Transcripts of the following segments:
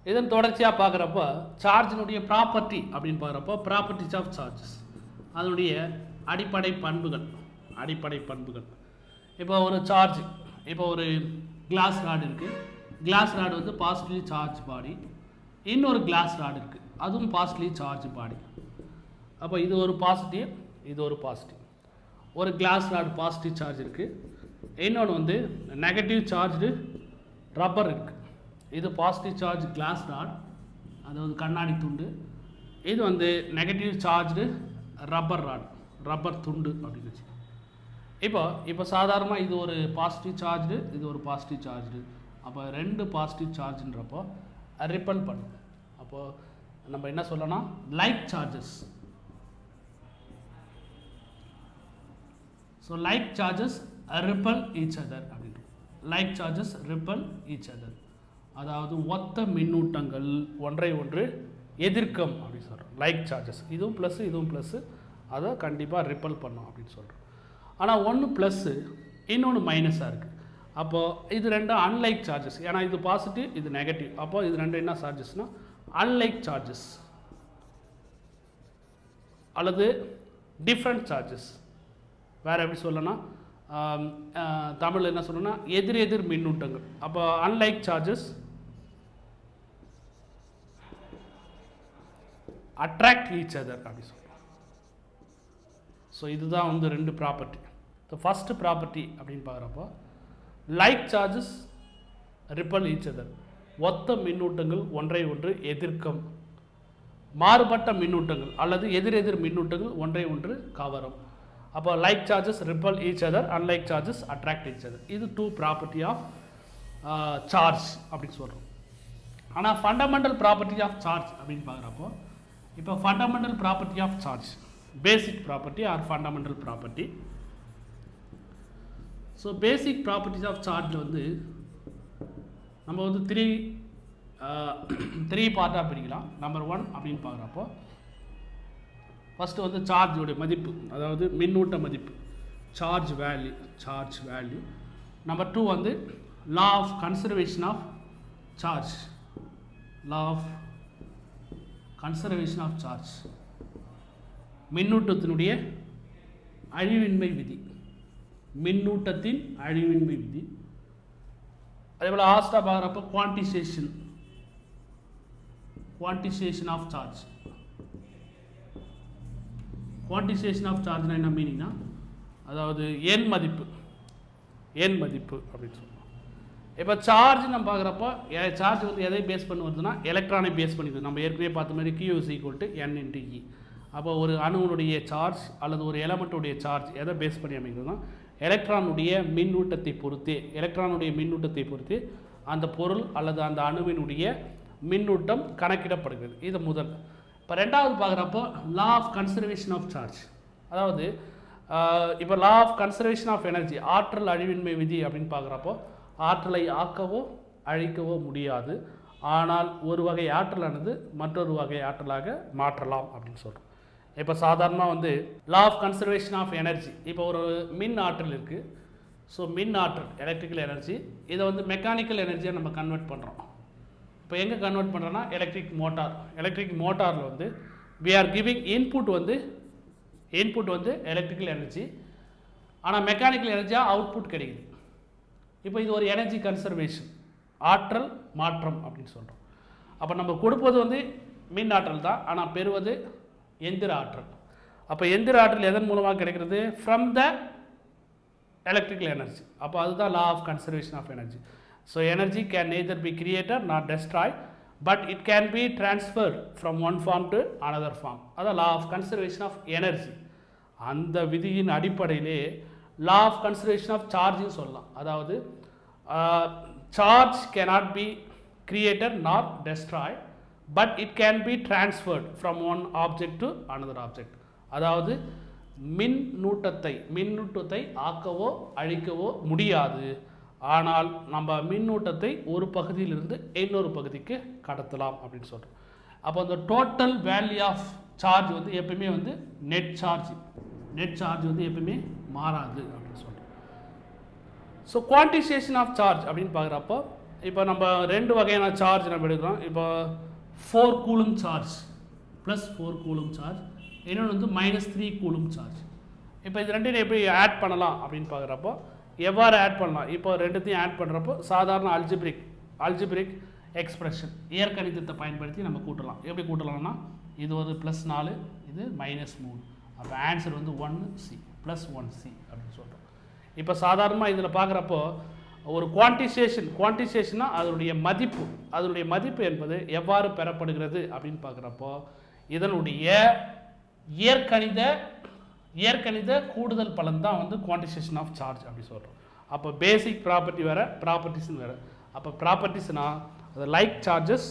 இதன் தொடர்ச்சியாக பார்க்குறப்ப சார்ஜினுடைய ப்ராப்பர்ட்டி அப்படின்னு பார்க்குறப்போ ப்ராப்பர்ட்டிஸ் ஆஃப் சார்ஜஸ், அதனுடைய அடிப்படை பண்புகள். இப்போ ஒரு சார்ஜ், இப்போ ஒரு கிளாஸ் ராடு இருக்குது. கிளாஸ் ராடு வந்து பாசிட்டிவ்லி சார்ஜ் பாடி, இன்னொரு கிளாஸ் ராடு இருக்குது, அதுவும் பாசிட்டிவ்லி சார்ஜ் பாடி. அப்போ இது ஒரு பாசிட்டிவ், இது ஒரு பாசிட்டிவ். ஒரு கிளாஸ் ராடு பாசிட்டிவ் சார்ஜ் இருக்குது, இன்னொன்று வந்து நெகட்டிவ் சார்ஜு ரப்பர் இருக்குது. இது பாசிட்டிவ் சார்ஜ் கிளாஸ் ராட், அதாவது கண்ணாடி துண்டு. இது வந்து negative charge rubber rod, rubber துண்டு அப்படின்னு வச்சு. இப்போ சாதாரணமாக இது ஒரு பாசிட்டிவ் சார்ஜு, இது ஒரு பாசிட்டிவ் சார்ஜு. அப்போ ரெண்டு பாசிட்டிவ் சார்ஜுன்றப்போ ரிப்பல் பண்ணும். அப்போது நம்ம என்ன சொல்லலாம், like charges. So like charges repel each other அப்படின்னு. Like charges repel each other, அதாவது ஒத்த மின்னூட்டங்கள் ஒன்றை ஒன்று எதிர்க்கும் அப்படின்னு சொல்கிறோம். லைக் சார்ஜஸ், இதுவும் ப்ளஸ்ஸு இதுவும் ப்ளஸ்ஸு, அதை கண்டிப்பாக ரிப்பல் பண்ணும் அப்படின்னு சொல்கிறோம். ஆனால் ஒன்று ப்ளஸ்ஸு இன்னொன்று மைனஸாக இருக்குது. அப்போது இது ரெண்டும் அன்லைக் சார்ஜஸ். ஏன்னா இது பாசிட்டிவ், இது நெகட்டிவ். அப்போது இது ரெண்டும் என்ன சார்ஜஸ்னால் அன்லைக் சார்ஜஸ் அல்லது டிஃப்ரெண்ட் சார்ஜஸ். வேறு எப்படி சொல்லணும்னா, தமிழில் என்ன சொல்லணும்னா எதிர் மின்னூட்டங்கள். அப்போ unlike charges attract each other அப்படி சொல்கிறோம். ஸோ இதுதான் வந்து ரெண்டு ப்ராப்பர்ட்டி. ஸோ ஃபஸ்ட்டு ப்ராப்பர்ட்டி அப்படின்னு பார்க்குறப்போ like charges repel each other, ஒத்த மின்னூட்டங்கள் ஒன்றை ஒன்று எதிர்க்கும். மாறுபட்ட மின்னூட்டங்கள் அல்லது எதிர் மின்னூட்டங்கள் ஒன்றை ஒன்று கவரும். அப்போ like charges repel each other, unlike charges attract each other. இது டூ ப்ராப்பர்ட்டி ஆஃப் சார்ஜ் அப்படின்னு சொல்கிறோம். ஆனால் ஃபண்டமெண்டல் ப்ராப்பர்ட்டி ஆஃப் சார்ஜ் அப்படின்னு பார்க்குறப்போ, இப்போ fundamental property of charge, basic property or fundamental property. So basic properties of சார்ஜில் வந்து நம்ம வந்து த்ரீ பார்ட்டாக பிரிக்கலாம். நம்பர் 1 அப்படின்னு பார்க்குறப்போ ஃபஸ்ட்டு வந்து சார்ஜோடைய மதிப்பு, அதாவது மின்னூட்ட மதிப்பு, சார்ஜ் வேல்யூ. நம்பர் 2 வந்து law of conservation of charge, மின்னூட்டத்தினுடைய அழிவின்மை விதி, மின்னூட்டத்தின் அழிவின்மை விதி. அதே போல் லாஸ்ட்டாக பார்க்குறப்போ quantization of charge. Quantization of சார்ஜ்னா என்ன மீனிங்னா, அதாவது எண் மதிப்பு அப்படின்னு சொல்லுவோம். இப்போ சார்ஜ் நம்ம பார்க்குறப்போ சார்ஜ் வந்து எதை பேஸ் பண்ணி வருதுன்னா எலக்ட்ரானை பேஸ் பண்ணிடுது. நம்ம ஏற்கனவே பார்த்த மாதிரி Q = N × E. அப்போ ஒரு அணுவனுடைய சார்ஜ் அல்லது ஒரு எலமெண்ட்டுடைய சார்ஜ் எதை பேஸ் பண்ணி அமைக்கிறதுனா எலக்ட்ரானுடைய மின்னூட்டத்தை பொறுத்தே அந்த பொருள் அல்லது அந்த அணுவினுடைய மின்னூட்டம் கணக்கிடப்படுகிறது. இது முதல். இப்போ ரெண்டாவது பார்க்குறப்போ law of conservation of charge, அதாவது இப்போ law of conservation of energy, ஆற்றல் அழிவின்மை விதி அப்படின்னு பார்க்குறப்போ ஆற்றலை ஆக்கவோ அழிக்கவோ முடியாது, ஆனால் ஒரு வகை ஆற்றலானது மற்றொரு வகை ஆற்றலாக மாற்றலாம் அப்படின்னு சொல்கிறோம். இப்போ சாதாரணமாக வந்து law of conservation of energy, இப்போ ஒரு மின் ஆற்றல் இருக்குது. ஸோ மின் ஆற்றல் எலக்ட்ரிக்கல் எனர்ஜி, இதை வந்து மெக்கானிக்கல் எனர்ஜியாக நம்ம கன்வெர்ட் பண்ணுறோம். இப்போ எங்கே கன்வெர்ட் பண்ணுறோன்னா எலக்ட்ரிக் மோட்டாரில் வந்து we are giving input வந்து எலக்ட்ரிக்கல் எனர்ஜி, ஆனால் மெக்கானிக்கல் எனர்ஜியாக அவுட்புட் கிடைக்குது. இப்போ இது ஒரு எனர்ஜி கன்சர்வேஷன், ஆற்றல் மாற்றம் அப்படின்னு சொல்கிறோம். அப்போ நம்ம கொடுப்பது வந்து மின் ஆற்றல் தான், ஆனால் பெறுவது எந்திர ஆற்றல். அப்போ எந்திர ஆற்றல் எதன் மூலமாக கிடைக்கிறது? From the electrical energy. அப்போ அதுதான் law of conservation of energy. So energy can neither be created not destroy, but it can be transferred from one form to another form. அதான் law of conservation of energy. அந்த விதியின் அடிப்படையிலே law of conservation of சார்ஜ்னு சொல்லலாம். அதாவது charge cannot be created nor destroyed, but it can be transferred from one object to another object. அதாவது மின்னூட்டத்தை ஆக்கவோ அழிக்கவோ முடியாது, ஆனால் நம்ம மின்னூட்டத்தை ஒரு பகுதியிலிருந்து இன்னொரு பகுதிக்கு கடத்தலாம் அப்படின்னு சொல்கிறோம். அப்போ அந்த டோட்டல் வேல்யூ ஆஃப் சார்ஜ் வந்து எப்பவுமே வந்து நெட் சார்ஜ் வந்து எப்பவுமே மாறாது அப்படின்னு சொல்கிறோம். ஸோ குவான்டிசேஷன் ஆஃப் சார்ஜ் அப்படின்னு பார்க்குறப்போ இப்போ நம்ம ரெண்டு வகையான சார்ஜ் நம்ம எடுக்கிறோம். இப்போ 4 coulomb charge plus 4 coulomb charge, இன்னொன்று வந்து -3 கூலும் சார்ஜ். இப்போ இது ரெண்டையும் எப்படி ஆட் பண்ணலாம் அப்படின்னு பார்க்குறப்போ எவ்வாறு ஆட் பண்ணலாம்? இப்போ ரெண்டுத்தையும் ஆட் பண்ணுறப்போ சாதாரண அல்ஜிப்ரிக் எக்ஸ்பிரஷன் இயற்கணிதத்தை பயன்படுத்தி நம்ம கூட்டலாம். எப்படி கூட்டலாம்னா இது ஒரு +4, இது -3, அப்போ ஆன்சர் வந்து 1C + 1C அப்படின்னு சொல்கிறோம். இப்போ சாதாரணமாக இதில் பார்க்குறப்போ ஒரு குவான்டிசேஷன்னா அதனுடைய மதிப்பு என்பது எவ்வாறு பெறப்படுகிறது அப்படின்னு பார்க்குறப்போ இதனுடைய இயற்கணித கூடுதல் பலன் தான் வந்து குவான்டிசேஷன் ஆஃப் சார்ஜ் அப்படி சொல்கிறோம். அப்போ பேசிக் ப்ராப்பர்ட்டி வேறு, ப்ராப்பர்ட்டிஸ்னு வேறு. அப்போ ப்ராப்பர்ட்டிஸ்னால் அது like charges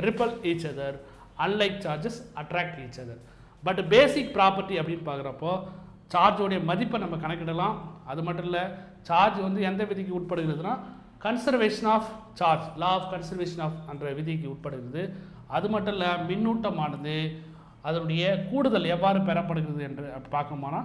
repel each other, unlike charges attract each other. But basic property அப்படின்னு பார்க்குறப்போ சார்ஜோடைய மதிப்பை நம்ம கணக்கிடலாம். அது மட்டும் இல்லை, சார்ஜ் வந்து எந்த விதிக்கு உட்படுகிறதுனா conservation of charge, law of conservation of என்ற விதிக்கு உட்படுகிறது. அது மட்டும் இல்லை, மின்னூட்டமானது அதனுடைய கூடுதல் எவ்வாறு பெறப்படுகிறது என்று பார்க்கணுமானா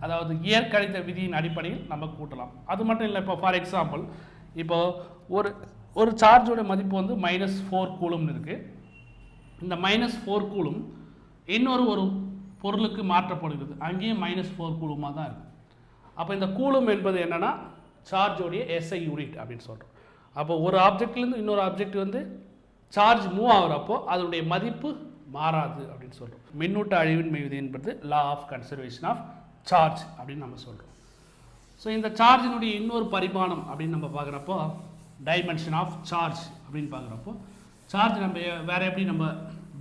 அதாவது இயற்கணித விதியின் அடிப்படையில் நம்ம கூட்டலாம். அது மட்டும் இல்லை, இப்போ ஃபார் எக்ஸாம்பிள் இப்போ ஒரு சார்ஜோட மதிப்பு வந்து -4 கூலும்னு இருக்குது. இந்த -4 கூலும் ஒரு பொருளுக்கு மாற்றப்படுகிறது, அங்கேயும் -4 கூலுமாக தான் இருக்குது. அப்போ இந்த கூலும் என்பது என்னென்னா சார்ஜோடைய SI யூனிட் அப்படின்னு சொல்கிறோம். அப்போ ஒரு ஆப்ஜெக்ட்லேருந்து இன்னொரு ஆப்ஜெக்ட் வந்து சார்ஜ் மூவ் ஆகிறப்போ அதனுடைய மதிப்பு மாறாது அப்படின்னு சொல்கிறோம். மின்னூட்ட அழிவின்மை விதி என்பது law of conservation of charge அப்படின்னு நம்ம சொல்கிறோம். ஸோ இந்த சார்ஜினுடைய இன்னொரு பரிமாணம் அப்படின்னு நம்ம பார்க்குறப்போ டைமென்ஷன் ஆஃப் சார்ஜ் அப்படின்னு பார்க்குறப்போ சார்ஜ் நம்ம வேறு எப்படி நம்ம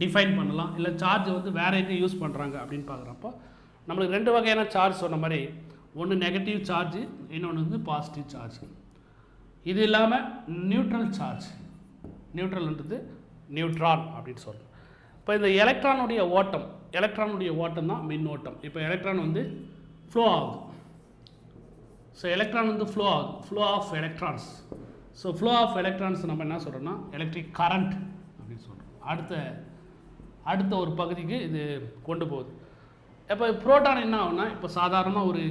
டிஃபைன் பண்ணலாம், இல்லை சார்ஜ் வந்து வேறு எங்கே யூஸ் பண்ணுறாங்க அப்படின்னு பார்க்குறப்போ நம்மளுக்கு ரெண்டு வகையான சார்ஜ் சொன்ன மாதிரி, ஒன்று நெகட்டிவ் சார்ஜ், இன்னொன்று வந்து பாசிட்டிவ் சார்ஜ். இது இல்லாமல் நியூட்ரல் சார்ஜ், நியூட்ரல்ன்றது நியூட்ரான் அப்படின்னு சொல்கிறோம். இப்போ இந்த எலக்ட்ரானுடைய ஓட்டம் தான் மின்னோட்டம். இப்போ எலக்ட்ரான் வந்து ஃப்ளோ ஆகுது. ஸோ எலக்ட்ரான் வந்து flow of electrons. So flow of electrons நம்ம என்ன சொல்கிறோம்னா எலக்ட்ரிக் கரண்ட் அப்படின்னு சொல்கிறோம். அடுத்த ஒரு பகுதிக்கு இது கொண்டு போகுது. இப்போ புரோட்டான் என்ன ஆகுனா, இப்போ சாதாரணமாக ஒரு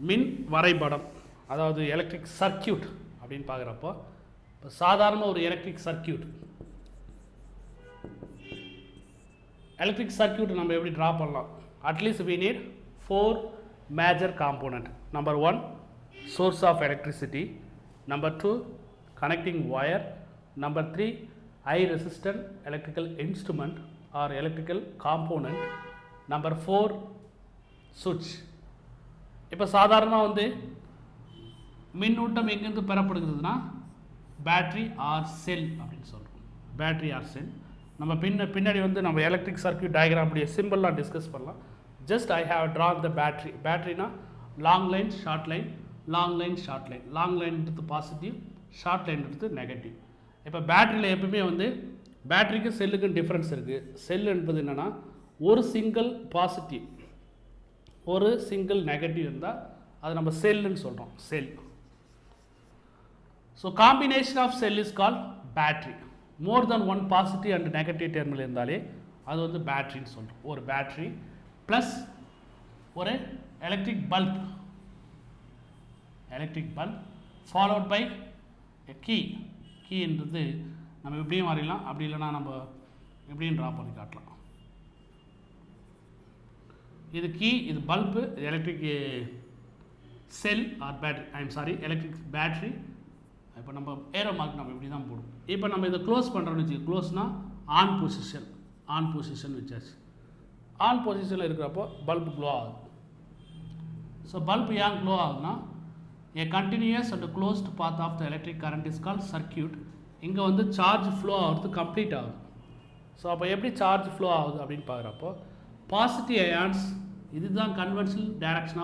மின் வரைபடம், அதாவது எலக்ட்ரிக் சர்க்கியூட் அப்படின்னு பார்க்குறப்போ, இப்போ சாதாரணமாக ஒரு எலக்ட்ரிக் சர்க்கியூட் நம்ம எப்படி ட்ரா பண்ணலாம்? At least we need 4 major component. Number 1, source of electricity. Number 2, connecting wire. Number 3, high resistant electrical instrument or electrical component. Number 4, switch. இப்போ சாதாரணமாக வந்து மின்னூட்டம் எங்கேருந்து பெறப்படுகிறதுனா பேட்ரி ஆர் செல் அப்படின்னு சொல்கிறோம். பேட்ரி ஆர் செல் நம்ம பின்னாடி வந்து நம்ம எலக்ட்ரிக் சர்க்கியூட் டயக்ராம் அப்படியே சிம்பிளாக டிஸ்கஸ் பண்ணலாம். Just I have drawn the பேட்ரினா long line short line, long லைன்றது பாசிட்டிவ், ஷார்ட் லைன்றது நெகட்டிவ். இப்போ பேட்டரியில் எப்பவுமே வந்து பேட்டரிக்கு செல்லுக்கும் டிஃப்ரென்ஸ் இருக்குது. செல் என்பது என்னென்னா ஒரு சிங்கிள் பாசிட்டிவ் ஒரு சிங்கிள் நெகட்டிவ் இருந்தால் அது நம்ம செல்லுன்னு சொல்கிறோம், cell. So combination of cell is called battery. More then one positive and negative terminal இருந்தாலே அது வந்து பேட்ரின்னு சொல்கிறோம். ஒரு பேட்ரி ப்ளஸ் ஒரு எலக்ட்ரிக் பல்ப் ஃபாலோட் பை கீன்றது நம்ம எப்படியும் வரையலாம், அப்படி இல்லைனா நம்ம எப்படியும் ட்ரா பண்ணி காட்டலாம். இது கீ, இது பல்பு, இது எலக்ட்ரிக் செல் ஆர் பேட்டரி, எலக்ட்ரிக் பேட்ரி. இப்போ நம்ம ஏரோ மார்க் நம்ம இப்படி தான் போடுவோம். இப்போ நம்ம இதை க்ளோஸ் பண்ணுறோன்னு வச்சு, க்ளோஸ்னால் ஆன் பொசிஷன் வச்சாச்சு. ஆன் பொசிஷனில் இருக்கிறப்போ பல்ப் க்ளோ ஆகுது. ஸோ பல்ப் ஏன் க்ளோ ஆகுதுன்னா a continuous and closed path of the electric current is called circuit. இங்கே வந்து சார்ஜ் ஃப்ளோ ஆகுறது கம்ப்ளீட் ஆகுது. ஸோ அப்போ எப்படி சார்ஜ் ஃப்ளோ ஆகுது அப்படின்னு பார்க்குறப்போ பாசிட்டிவ் அயான்ஸ், இதுதான் கன்வென்ஷனல் டைரக்ஷன்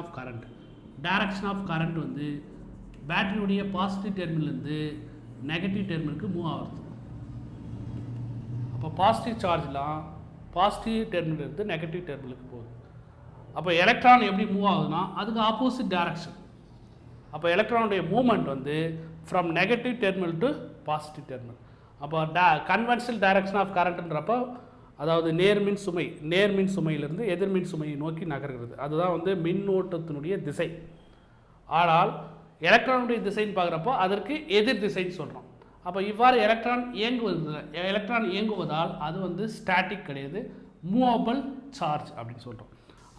ஆஃப் கரண்ட் வந்து பேட்டரியுடைய பாசிட்டிவ் டெர்மினல்லேருந்து நெகட்டிவ் டெர்மினலுக்கு மூவ் ஆகுது. அப்போ பாசிட்டிவ் சார்ஜ்லாம் பாசிட்டிவ் டெர்மினல்லேருந்து நெகட்டிவ் டெர்மினலுக்கு போகுது. அப்போ எலக்ட்ரான் எப்படி மூவ் ஆகுதுன்னா அதுக்கு ஆப்போசிட் டைரக்ஷன். அப்போ எலக்ட்ரானுடைய மூவ்மெண்ட் வந்து from negative terminal to positive terminal. அப்போ கன்வென்ஷனல் டைரக்ஷன் ஆஃப் கரண்ட்ன்றப்போ அதாவது நேர்மின் சுமையிலிருந்து எதிர்மின் சுமையை நோக்கி நகர்கிறது. அதுதான் வந்து மின்னோட்டத்தினுடைய திசை. ஆனால் எலக்ட்ரானுடைய திசைன்னு பார்க்குறப்போ அதற்கு எதிர் திசைன்னு சொல்கிறோம். அப்போ இவ்வாறு எலக்ட்ரான் இயங்குவதால் அது வந்து ஸ்டாட்டிக் கிடையாது, மூவபிள் சார்ஜ் அப்படின்னு சொல்கிறோம்.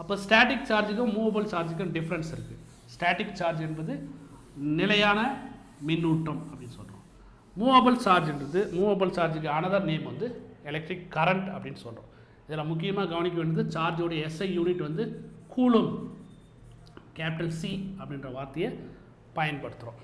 அப்போ ஸ்டாட்டிக் சார்ஜுக்கும் மூவபிள் சார்ஜுக்கும் டிஃப்ரென்ஸ் இருக்குது. ஸ்டாட்டிக் சார்ஜ் என்பது நிலையான மின்னூட்டம் அப்படின்னு சொல்கிறோம். மூவபிள் சார்ஜுக்கு அனதர் நேம் வந்து எலக்ட்ரிக் கரண்ட் அப்படின்னு சொல்கிறோம். இதில் முக்கியமாக கவனிக்க வேண்டியது சார்ஜோடைய SI யூனிட் வந்து கூலும், கேபிட்டல் C அப்படின்ற வார்த்தையை பயன்படுத்துகிறோம்.